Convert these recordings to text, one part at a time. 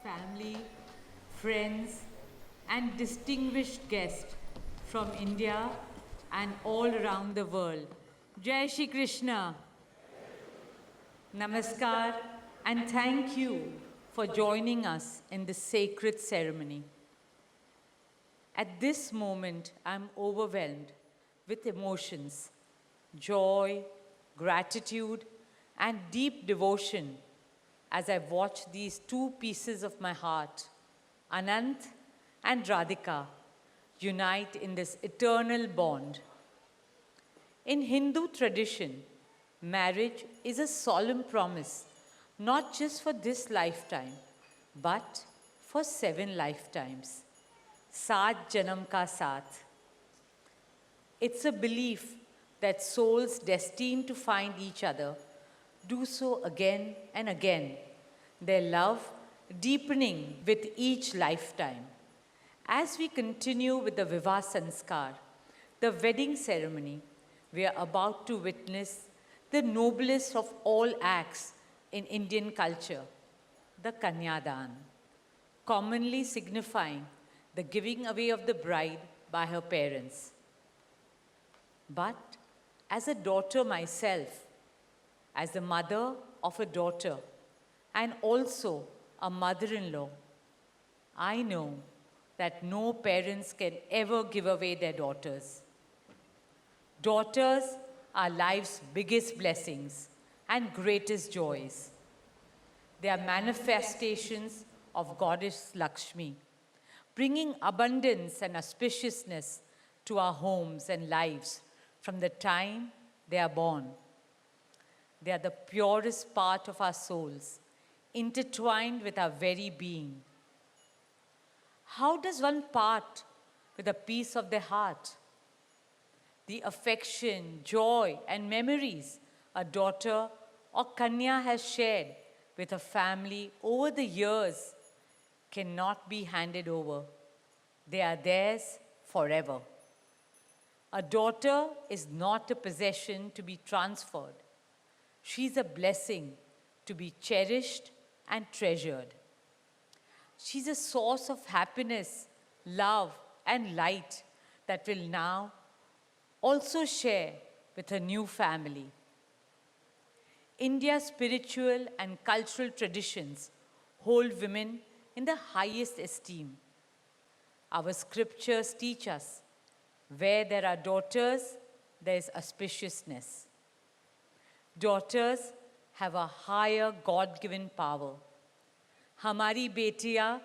family, friends, and distinguished guests from India and all around the world. Jai Shri Krishna, Namaskar, and thank you for joining us in this sacred ceremony. At this moment, I'm overwhelmed with emotions, joy, gratitude, and deep devotion as I watch these two pieces of my heart, Anant and Radhika, unite in this eternal bond. In Hindu tradition, marriage is a solemn promise, not just for this lifetime, but for 7 lifetimes. Saat Janam Ka Saath. It's a belief that souls destined to find each other do so again and again, their love deepening with each lifetime. As we continue with the Vivah Sanskar, the wedding ceremony, we are about to witness the noblest of all acts in Indian culture, the Kanyadan, commonly signifying the giving away of the bride by her parents. But as a daughter myself, as the mother of a daughter, and also a mother in law, I know that no parents can ever give away their daughters. Daughters are life's biggest blessings and greatest joys. They are manifestations of Goddess Lakshmi, bringing abundance and auspiciousness to our homes and lives from the time they are born. They are the purest part of our souls, intertwined with our very being. How does one part with a piece of their heart? The affection, joy, and memories a daughter or Kanya has shared with her family over the years cannot be handed over. They are theirs forever. A daughter is not a possession to be transferred. She is a blessing to be cherished and treasured. She's a source of happiness, love, and light that will now also share with her new family. India's spiritual and cultural traditions hold women in the highest esteem. Our scriptures teach us where there are daughters, there is auspiciousness. Daughters have a higher God-given power. हमारी बेटियां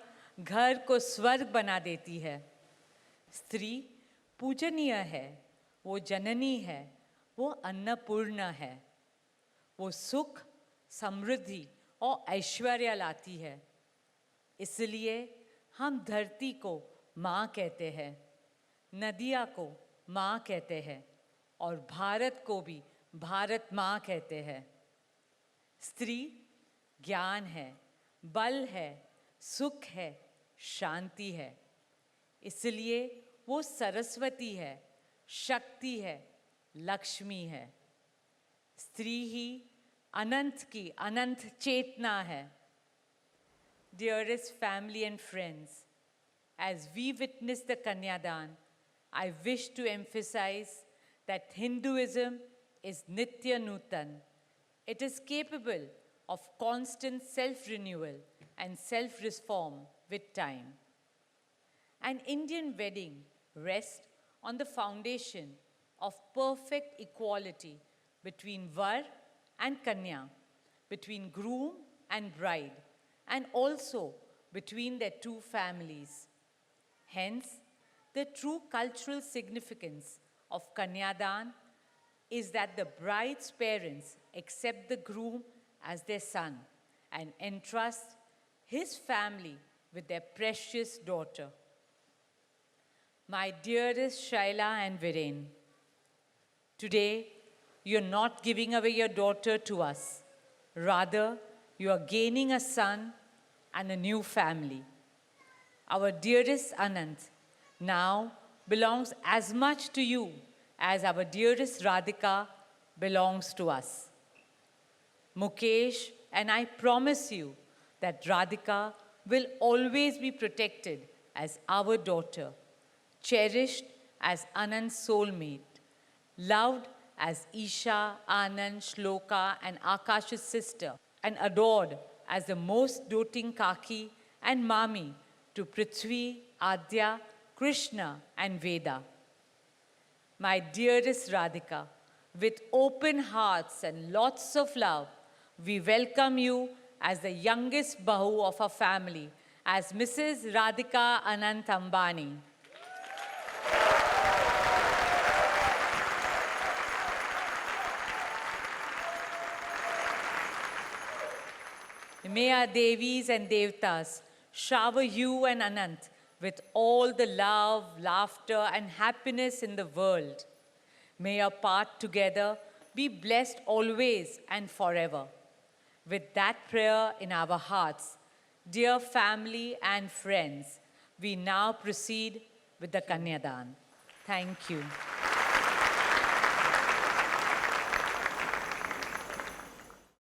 घर को स्वर्ग बना देती है. स्त्री पूजनीय है, वो जननी है, वो अन्नपूर्णा है. वो सुख, समृद्धि और ऐश्वर्य लाती है. इसलिए हम धरती को माँ कहते हैं, नदिया को माँ कहते हैं और भारत को भी भारत माँ कहते हैं. स्त्री ज्ञान है, बल है, सुख है, शांति है. इसलिए वो सरस्वती है, शक्ति है, लक्ष्मी है. स्त्री ही अनंत की अनंत चेतना है. Dearest family and friends, as we witness the Kanyadan, I wish to emphasize that Hinduism is Nitya Nutan. It is capable of constant self-renewal and self-reform with time. An Indian wedding rests on the foundation of perfect equality between Var and Kanya, between groom and bride, and also between their two families. Hence, the true cultural significance of Kanyadan is that the bride's parents accept the groom as their son and entrust his family with their precious daughter. My dearest Shaila and Viren, today you're not giving away your daughter to us. Rather, you are gaining a son and a new family. Our dearest Anant now belongs as much to you as our dearest Radhika belongs to us. Mukesh and I promise you that Radhika will always be protected as our daughter, cherished as Anand's soulmate, loved as Isha, Anand, Shloka, and Akash's sister, and adored as the most doting Kaki and Mami to Prithvi, Adya, Krishna, and Veda. My dearest Radhika, with open hearts and lots of love, we welcome you as the youngest Bahu of our family, as Mrs. Radhika Anant Ambani. May our Devis and Devtas shower you and Anant with all the love, laughter, and happiness in the world. May your part together be blessed always and forever. With that prayer in our hearts, dear family and friends, we now proceed with the Kanyadan. Thank you.